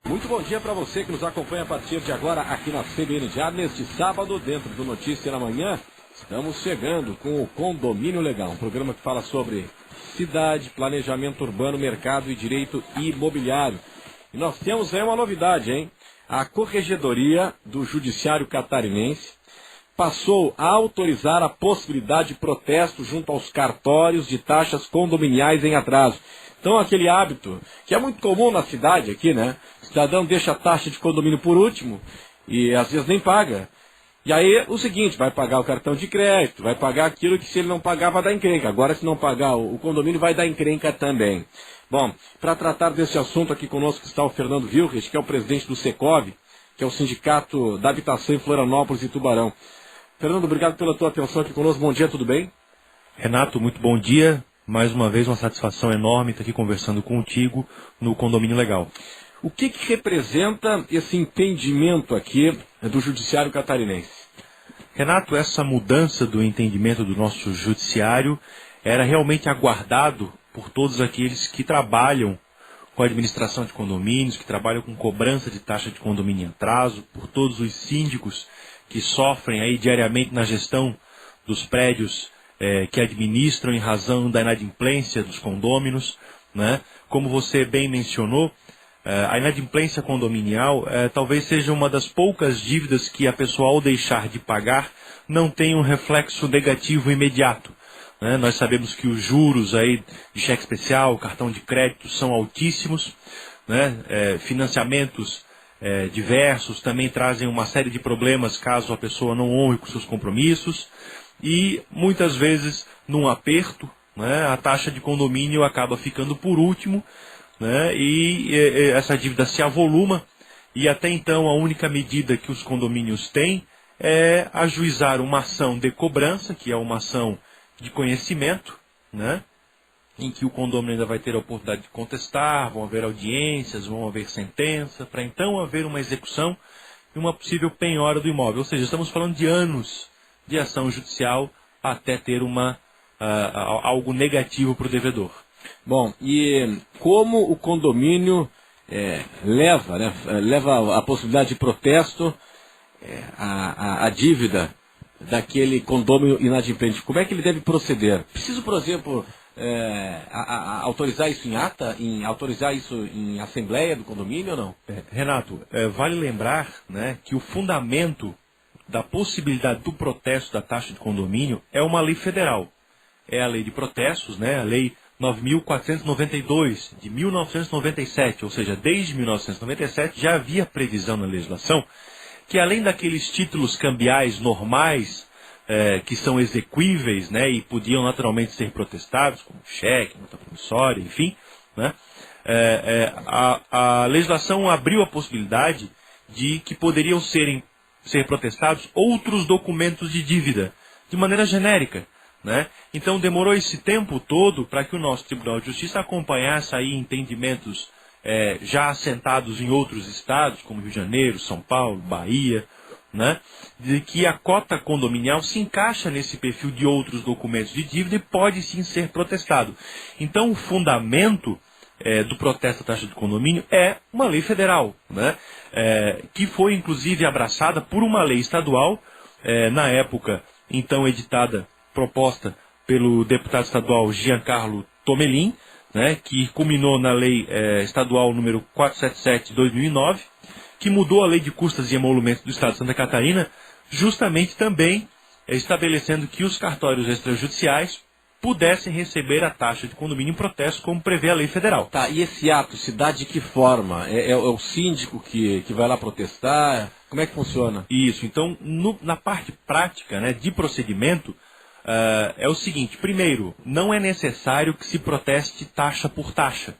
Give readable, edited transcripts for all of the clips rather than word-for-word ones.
Muito bom dia para você que nos acompanha a partir de agora aqui na CBN Diário. Neste sábado, dentro do Notícia na Manhã, estamos chegando com o Condomínio Legal, um programa que fala sobre cidade, planejamento urbano, mercado e direito imobiliário. E nós temos aí uma novidade, hein? A Corregedoria do Judiciário Catarinense passou a autorizar a possibilidade de protesto junto aos cartórios de taxas condominiais em atraso. Então, aquele hábito que é muito comum na cidade aqui, né? O cidadão deixa a taxa de condomínio por último e às vezes nem paga. E aí, o seguinte, vai pagar o cartão de crédito, vai pagar aquilo que se ele não pagar vai dar encrenca. Agora, se não pagar o condomínio, vai dar encrenca também. Bom, para tratar desse assunto aqui conosco está o Fernando Vilches, que é o presidente do Secov, que é o Sindicato da Habitação em Florianópolis e Tubarão. Fernando, obrigado pela tua atenção aqui conosco. Bom dia, tudo bem? Renato, muito bom dia. Mais uma vez, uma satisfação enorme estar aqui conversando contigo no Condomínio Legal. O que representa esse entendimento aqui do Judiciário Catarinense? Renato, essa mudança do entendimento do nosso Judiciário era realmente aguardado por todos aqueles que trabalham com a administração de condomínios, que trabalham com cobrança de taxa de condomínio em atraso, por todos os síndicos que sofrem aí diariamente na gestão dos prédios que administram em razão da inadimplência dos condôminos, né? Como você bem mencionou, a inadimplência condominial talvez seja uma das poucas dívidas que a pessoa, ao deixar de pagar, não tem um reflexo negativo imediato. Né? Nós sabemos que os juros aí de cheque especial, cartão de crédito são altíssimos, né? Financiamentos diversos também trazem uma série de problemas caso a pessoa não honre com seus compromissos. E muitas vezes, num aperto, né, a taxa de condomínio acaba ficando por último, né, e essa dívida se avoluma. E até então a única medida que os condomínios têm é ajuizar uma ação de cobrança, que é uma ação de conhecimento, né, em que o condomínio ainda vai ter a oportunidade de contestar, vão haver audiências, vão haver sentença, para então haver uma execução e uma possível penhora do imóvel. Ou seja, estamos falando de anos de ação judicial até ter algo negativo para o devedor. Bom, e como o condomínio leva a possibilidade de protesto a dívida daquele condômino inadimplente? Como é que ele deve proceder? Preciso, por exemplo, autorizar isso em ata, autorizar isso em assembleia do condomínio ou não? Renato, vale lembrar, né, que o fundamento da possibilidade do protesto da taxa de condomínio é uma lei federal. É a lei de protestos, né? A lei 9.492 de 1997, ou seja, desde 1997 já havia previsão na legislação que além daqueles títulos cambiais normais que são exequíveis, né, e podiam naturalmente ser protestados, como cheque, nota promissória, enfim, né, a legislação abriu a possibilidade de que poderiam ser protestados outros documentos de dívida, de maneira genérica, né? Então demorou esse tempo todo para que o nosso Tribunal de Justiça acompanhasse aí entendimentos já assentados em outros estados, como Rio de Janeiro, São Paulo, Bahia, né? De que a cota condominial se encaixa nesse perfil de outros documentos de dívida e pode sim ser protestado. Então o fundamento do protesto da taxa de condomínio é uma lei federal, né? Que foi inclusive abraçada por uma lei estadual, na época então proposta pelo deputado estadual Giancarlo Tomelin, né, que culminou na lei estadual número 477 de 2009, que mudou a lei de custas e emolumentos do estado de Santa Catarina, justamente também estabelecendo que os cartórios extrajudiciais pudessem receber a taxa de condomínio em protesto, como prevê a lei federal. Tá, e esse ato se dá de que forma? É o síndico que vai lá protestar? Como é que funciona? Isso, então, na parte prática, né, de procedimento, é o seguinte: primeiro, não é necessário que se proteste taxa por taxa.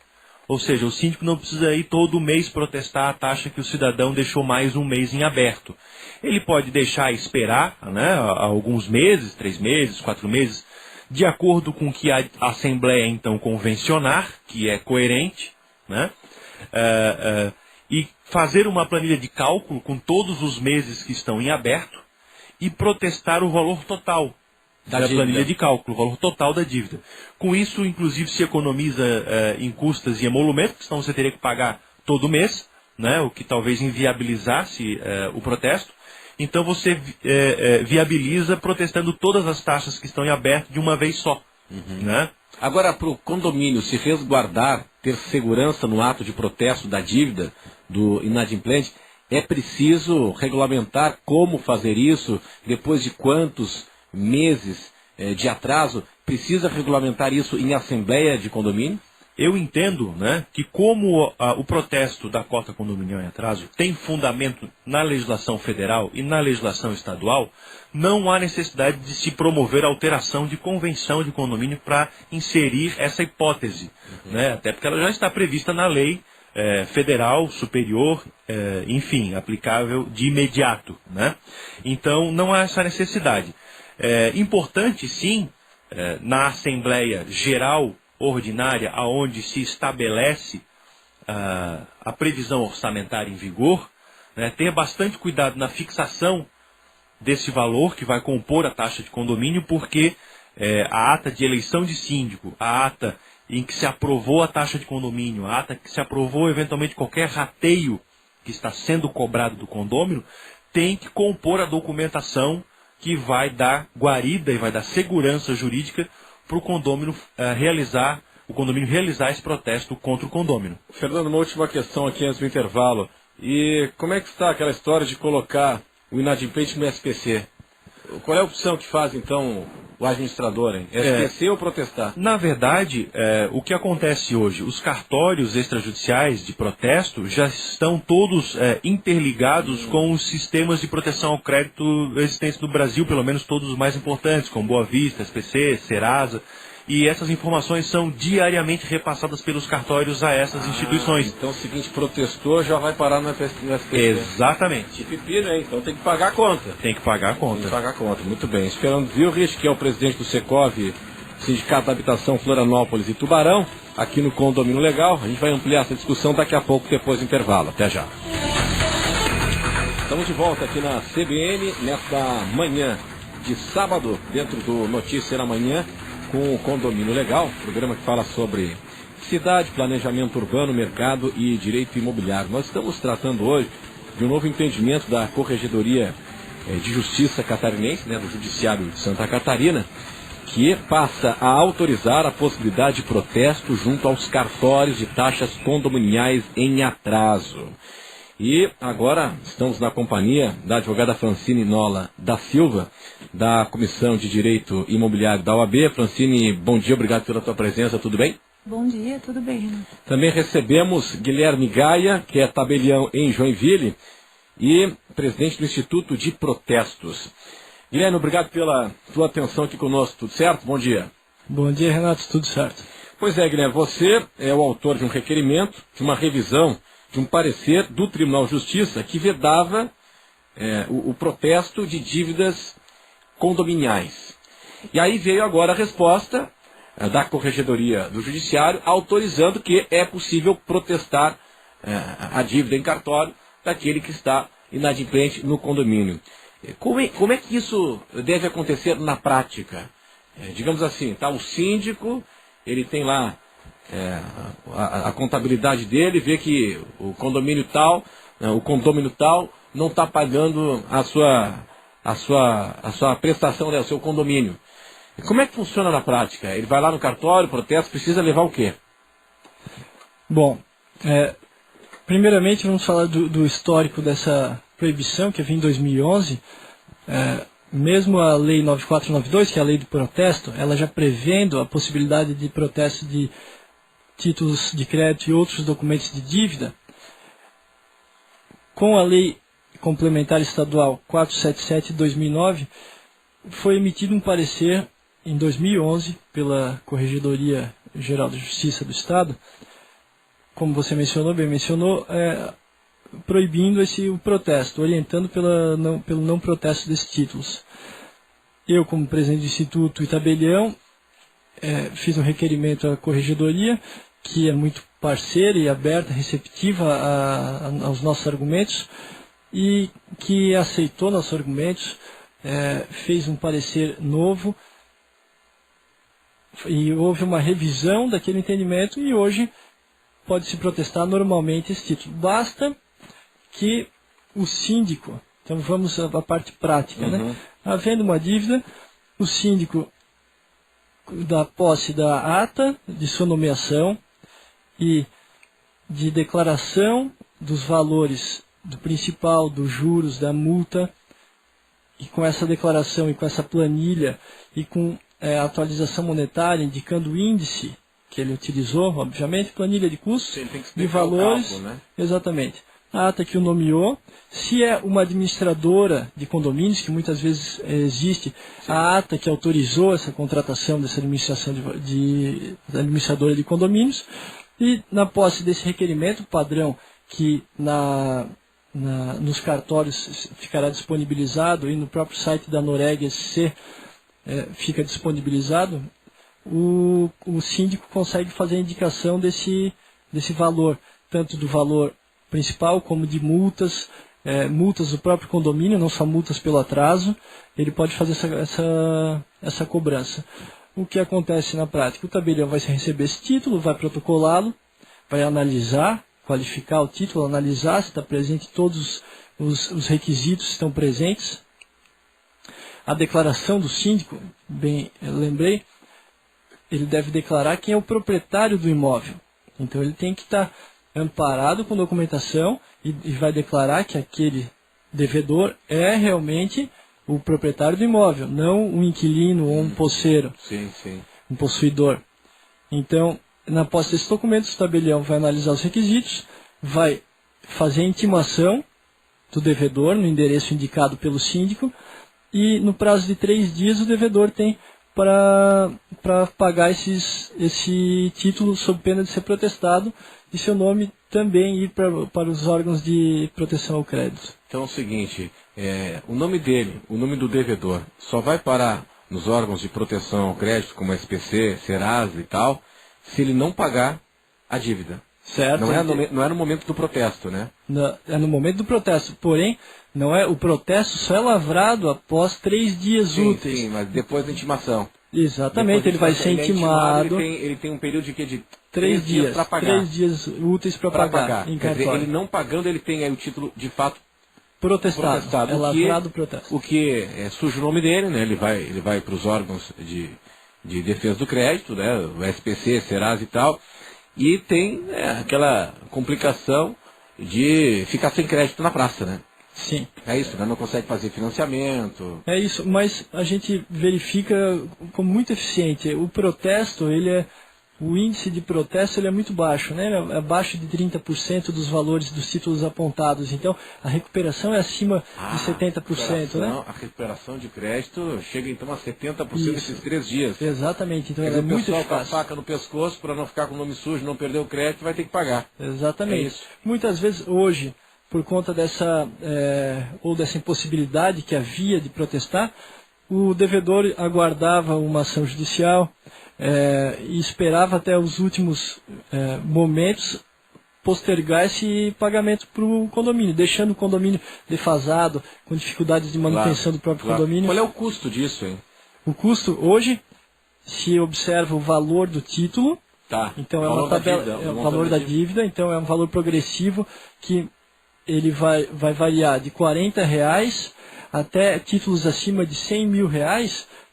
Ou seja, o síndico não precisa ir todo mês protestar a taxa que o cidadão deixou mais um mês em aberto. Ele pode deixar esperar, né, alguns meses, 3 meses, 4 meses, de acordo com o que a Assembleia então convencionar, que é coerente, né? E fazer uma planilha de cálculo com todos os meses que estão em aberto e protestar o valor total da planilha de cálculo, o valor total da dívida. Com isso, inclusive, se economiza em custas e emolumentos, que senão você teria que pagar todo mês, né, o que talvez inviabilizasse o protesto. Então você viabiliza protestando todas as taxas que estão em aberto de uma vez só. Né? Agora, para o condomínio se resguardar, ter segurança no ato de protesto da dívida do inadimplente, é preciso regulamentar como fazer isso, depois de quantos meses de atraso, precisa regulamentar isso em assembleia de condomínio? Eu entendo, né, que como o protesto da cota condominial em atraso tem fundamento na legislação federal e na legislação estadual, não há necessidade de se promover alteração de convenção de condomínio para inserir essa hipótese, né, até porque ela já está prevista na lei federal, superior, enfim, aplicável de imediato. Né? Então não há essa necessidade. Importante, sim, na Assembleia Geral Ordinária, aonde se estabelece a previsão orçamentária em vigor, né, tenha bastante cuidado na fixação desse valor que vai compor a taxa de condomínio, porque a ata de eleição de síndico, a ata em que se aprovou a taxa de condomínio, a ata que se aprovou eventualmente qualquer rateio que está sendo cobrado do condômino, tem que compor a documentação que vai dar guarida e vai dar segurança jurídica para o condomínio realizar esse protesto contra o condômino. Fernando, uma última questão aqui antes do intervalo. E como é que está aquela história de colocar o inadimplente no SPC? Qual é a opção que faz, então, o administrador, hein? SPC ou protestar? Na verdade, o que acontece hoje? Os cartórios extrajudiciais de protesto já estão todos interligados com os sistemas de proteção ao crédito existentes no Brasil, pelo menos todos os mais importantes, como Boa Vista, SPC, Serasa. E essas informações são diariamente repassadas pelos cartórios a essas instituições. Então é o seguinte, protestou, já vai parar no SPC. Exatamente. Que pepino, hein? Então tem que pagar a conta. Tem que pagar a conta. Tem que pagar a conta, muito bem. Esperando Vilrich, que é o presidente do Secov, Sindicato da Habitação Florianópolis e Tubarão, aqui no Condomínio Legal. A gente vai ampliar essa discussão daqui a pouco, depois do intervalo. Até já. Estamos de volta aqui na CBN, nesta manhã de sábado, dentro do Notícia na Manhã, com o Condomínio Legal, programa que fala sobre cidade, planejamento urbano, mercado e direito imobiliário. Nós estamos tratando hoje de um novo entendimento da Corregedoria de Justiça Catarinense, né, do Judiciário de Santa Catarina, que passa a autorizar a possibilidade de protesto junto aos cartórios de taxas condominiais em atraso. E agora estamos na companhia da advogada Francine Nola da Silva, da Comissão de Direito Imobiliário da OAB. Francine, bom dia, obrigado pela tua presença, tudo bem? Bom dia, tudo bem, Renan. Também recebemos Guilherme Gaia, que é tabelião em Joinville e presidente do Instituto de Protestos. Guilherme, obrigado pela tua atenção aqui conosco, tudo certo? Bom dia. Bom dia, Renato, tudo certo. Pois é, Guilherme, você é o autor de um requerimento, de uma revisão, de um parecer do Tribunal de Justiça que vedava o protesto de dívidas condominiais. E aí veio agora a resposta da Corregedoria do Judiciário autorizando que é possível protestar a dívida em cartório daquele que está inadimplente no condomínio. Como é que isso deve acontecer na prática? Digamos assim, tá, o síndico, ele tem lá a contabilidade dele, vê que o condomínio tal, não está pagando a sua prestação, né, o seu condomínio. Como é que funciona na prática? Ele vai lá no cartório, protesta, precisa levar o quê? Bom, primeiramente vamos falar do histórico dessa proibição, que veio em 2011. Mesmo a Lei 9492, que é a Lei do Protesto, ela já prevendo a possibilidade de protesto de títulos de crédito e outros documentos de dívida, com a Lei Complementar Estadual 477 de 2009, foi emitido um parecer em 2011 pela Corregedoria Geral de Justiça do Estado, como você bem mencionou, proibindo o protesto, orientando pelo não protesto desses títulos. Eu, como presidente do Instituto e tabelião, fiz um requerimento à Corregedoria, que é muito parceira e aberta, receptiva aos nossos argumentos, e que aceitou nossos argumentos, fez um parecer novo, e houve uma revisão daquele entendimento, e hoje pode-se protestar normalmente esse título. Basta que o síndico, então vamos à parte prática, né? Havendo uma dívida, o síndico da posse da ata de sua nomeação e de declaração dos valores do principal, dos juros, da multa, e com essa declaração e com essa planilha e com a atualização monetária indicando o índice que ele utilizou, obviamente, planilha de custos, de valores, cálculo, né? Exatamente. A ata que o nomeou, se é uma administradora de condomínios, que muitas vezes existe, sim, a ata que autorizou essa contratação dessa administração de administradora de condomínios, e na posse desse requerimento padrão que nos cartórios ficará disponibilizado e no próprio site da Noreg SC fica disponibilizado, o síndico consegue fazer a indicação desse valor, tanto do valor principal como de multas, multas do próprio condomínio, não só multas pelo atraso, ele pode fazer essa cobrança. O que acontece na prática? O tabelião vai receber esse título, vai protocolá-lo, vai analisar, qualificar o título, analisar se está presente todos os requisitos que estão presentes. A declaração do síndico, bem, eu lembrei, ele deve declarar quem é o proprietário do imóvel. Então ele tem que estar amparado com documentação e vai declarar que aquele devedor é realmente o proprietário do imóvel, não um inquilino ou um posseiro, sim, sim, um possuidor. Então, na posse desses documentos, o tabelião vai analisar os requisitos, vai fazer a intimação do devedor no endereço indicado pelo síndico e no prazo de 3 dias o devedor tem para pagar esse título sob pena de ser protestado e seu nome também ir para os órgãos de proteção ao crédito. Então é o seguinte, o nome dele, o nome do devedor, só vai parar nos órgãos de proteção ao crédito, como SPC, Serasa e tal, se ele não pagar a dívida. Certo. Não é no momento do protesto, né? É no momento do protesto, porém, o protesto só é lavrado após 3 dias úteis. Sim, mas depois da intimação. Exatamente, ele vai ser intimado. Ele tem um período de 3 dias para pagar. 3 dias úteis para pagar. Em Quer dizer, ele não pagando, ele tem aí o título de fato protestado. É lavrado o protesto. O que suja o nome dele, né? Ele vai para os órgãos de defesa do crédito, né? O SPC, Serasa e tal. E tem aquela complicação de ficar sem crédito na praça, né? Sim. É isso, né? Não consegue fazer financiamento. É isso, mas a gente verifica como muito eficiente. O protesto, o índice de protesto é muito baixo, né? É abaixo de 30% dos valores dos títulos apontados. Então, a recuperação é acima de 70%, né? A recuperação de crédito chega então a 70% nesses 3 dias. Exatamente, então é muito eficaz. Com a faca no pescoço, para não ficar com o nome sujo, não perder o crédito, vai ter que pagar. Exatamente. É isso. Muitas vezes, hoje, por conta dessa impossibilidade que havia de protestar, o devedor aguardava uma ação judicial e esperava até os últimos momentos postergar esse pagamento para o condomínio, deixando o condomínio defasado, com dificuldades de manutenção do próprio condomínio. Qual é o custo disso, hein? O custo, hoje, se observa o valor do título, então é uma tabela, é o valor da dívida, então é um valor progressivo que ele vai variar de R$40 até títulos acima de R$100 mil,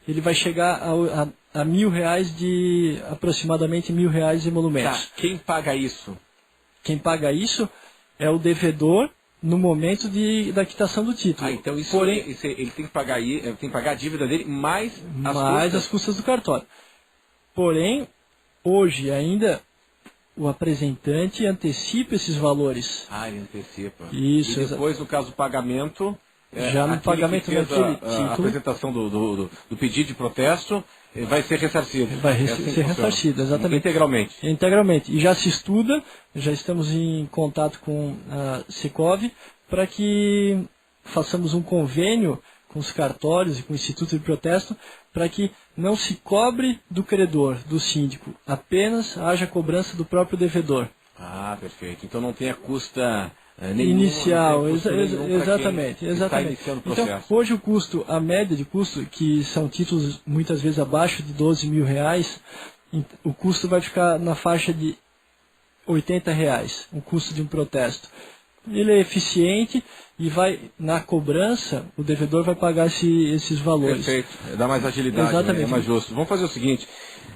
ele vai chegar a R$1.000 de aproximadamente R$1.000 emolumentos. Quem paga isso? Quem paga isso é o devedor no momento da quitação do título. Então ele tem que pagar a dívida dele mais as custas do cartório. Porém, hoje ainda o apresentante antecipa esses valores. Ele antecipa. Isso. E depois, no caso do pagamento, já no pagamento daquele título, a apresentação do pedido de protesto vai ser ressarcido. Vai ser ressarcido, exatamente. Integralmente. E já se estuda, já estamos em contato com a Secov para que façamos um convênio com os cartórios e com o Instituto de Protesto para que não se cobre do credor, do síndico, apenas haja cobrança do próprio devedor. Perfeito. Então não tem a custa inicial, exatamente. Está iniciando o processo. Então, hoje a média de custo, que são títulos muitas vezes abaixo de R$12 mil, o custo vai ficar na faixa de R$80, o custo de um protesto. ele é eficiente e vai, na cobrança, o devedor vai pagar esses valores. Perfeito, dá mais agilidade, exatamente, né? É mais justo. Vamos fazer o seguinte,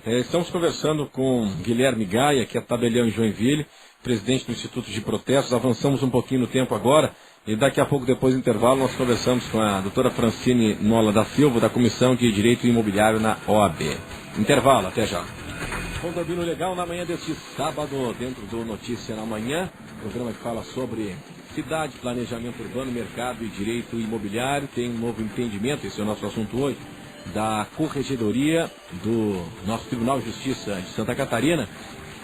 estamos conversando com Guilherme Gaia, que é tabelião em Joinville, presidente do Instituto de Protestos. Avançamos um pouquinho no tempo agora e daqui a pouco, depois do intervalo, nós conversamos com a doutora Francine Nola da Silva, da Comissão de Direito Imobiliário na OAB. Intervalo, até já. Condomínio Legal na manhã deste sábado, dentro do Notícia na Manhã, programa que fala sobre cidade, planejamento urbano, mercado e direito imobiliário. Tem um novo entendimento, esse é o nosso assunto hoje, da Corregedoria do nosso Tribunal de Justiça de Santa Catarina,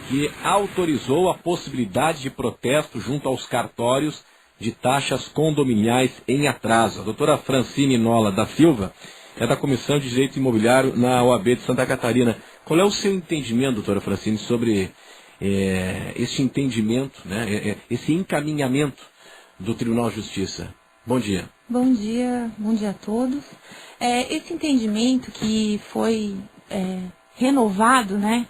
que autorizou a possibilidade de protesto junto aos cartórios de taxas condominiais em atraso. A doutora Francine Nola da Silva é da Comissão de Direito Imobiliário na OAB de Santa Catarina. Qual é o seu entendimento, doutora Francine, sobre esse entendimento, né, esse encaminhamento do Tribunal de Justiça? Bom dia. Bom dia a todos. Esse entendimento que foi renovado, né,